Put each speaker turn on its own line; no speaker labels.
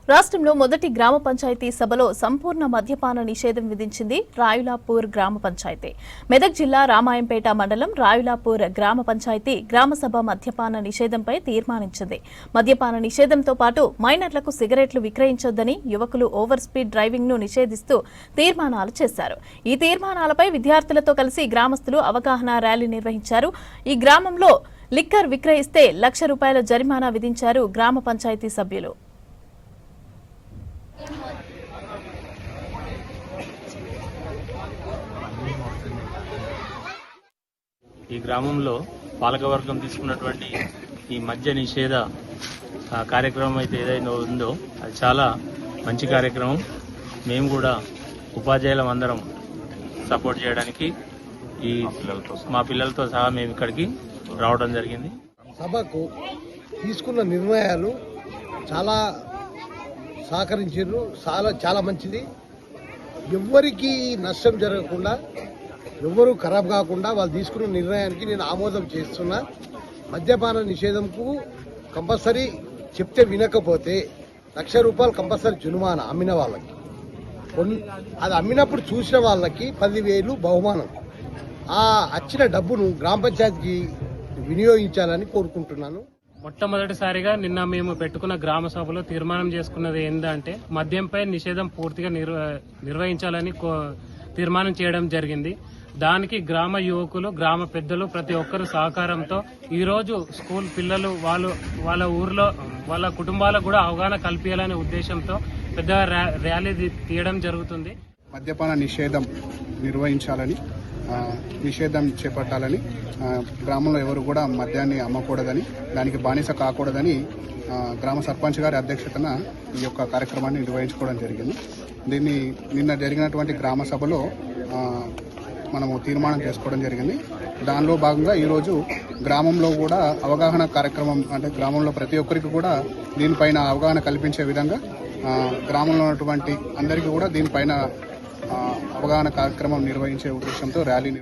రాష్ట్రంలో మొదటి గ్రామ పంచాయతీ సభలో సంపూర్ణ మద్యపాన నిషేధం విధించింది రాయులాపూర్ గ్రామ పంచాయతీ. మెదక్ జిల్లా రామాయంపేట మండలం రాయులాపూర్ గ్రామ పంచాయతీ గ్రామసభ మద్యపాన నిషేధంపై తీర్మానించింది. మద్యపాన నిషేధంతో పాటు మైనర్లకు సిగరెట్లు విక్రయించొద్దని, యువకులు ఓవర్ స్పీడ్ డ్రైవింగ్ ను నిషేధిస్తూ తీర్మానాలు చేశారు. ఈ తీర్మానాలపై విద్యార్థులతో కలిసి గ్రామస్తులు అవగాహన ర్యాలీ నిర్వహించారు. ఈ గ్రామంలో లిక్కర్ విక్రయిస్తే ₹1,00,000 జరిమానా విధించారు గ్రామ పంచాయతీ సభ్యులు.
ఈ గ్రామంలో పాలకవర్గం తీసుకున్నటువంటి ఈ మద్య నిషేధ కార్యక్రమం అయితే ఏదైనా ఉందో అది చాలా మంచి కార్యక్రమం. మేము కూడా ఉపాధ్యాయులం అందరం సపోర్ట్ చేయడానికి మా పిల్లలతో సహా మేము ఇక్కడికి రావడం జరిగింది.
సభకు తీసుకున్న నిర్ణయాలు చాలా సహకరించారు. చాలా మంచిది. ఎవ్వరికి నష్టం జరగకుండా, ఎవ్వరూ ఖరాబ్ కాకుండా వాళ్ళు తీసుకున్న నిర్ణయానికి నేను ఆమోదం చేస్తున్నా. మద్యపాన నిషేధంకు కంపల్సరీ చెప్తే వినకపోతే ₹1,00,000 కంపల్సరీ జుర్మానా అమ్మిన వాళ్ళకి. అది అమ్మినప్పుడు చూసిన వాళ్ళకి 10,000 బహుమానం. ఆ వచ్చిన డబ్బును గ్రామ పంచాయతీకి వినియోగించాలని కోరుకుంటున్నాను.
మొట్టమొదటిసారిగా నిన్న మేము పెట్టుకున్న గ్రామ సభలో తీర్మానం చేసుకున్నది ఏంటంటే మద్యంపై నిషేధం పూర్తిగా నిర్వహించాలని తీర్మానం చేయడం జరిగింది. దానికి గ్రామ యువకులు, గ్రామ పెద్దలు ప్రతి ఒక్కరు సహకారంతో ఈరోజు స్కూల్ పిల్లలు వాళ్ళ ఊర్లో వాళ్ళ కుటుంబాలకు కూడా అవగాహన కల్పించాలనే ఉద్దేశంతో పెద్ద ర్యాలీ తీయడం జరుగుతుంది.
మద్యపాన నిషేధం నిర్వహించాలని, నిషేధం చేపట్టాలని, గ్రామంలో ఎవరు కూడా మద్యాన్ని అమ్మకూడదని, దానికి బానిస కాకూడదని గ్రామ సర్పంచ్ గారి అధ్యక్షతన ఈ యొక్క కార్యక్రమాన్ని నిర్వహించుకోవడం జరిగింది. దీన్ని నిన్న జరిగినటువంటి గ్రామ సభలో మనము తీర్మానం చేసుకోవడం జరిగింది. దానిలో భాగంగా ఈరోజు గ్రామంలో కూడా అవగాహన కార్యక్రమం, అంటే గ్రామంలో ప్రతి ఒక్కరికి కూడా దీనిపైన అవగాహన కల్పించే విధంగా గ్రామంలో ఉన్నటువంటి అందరికీ కూడా దీనిపైన అవగాహన కార్యక్రమం నిర్వహించే ఉద్దేశంతో ర్యాలీ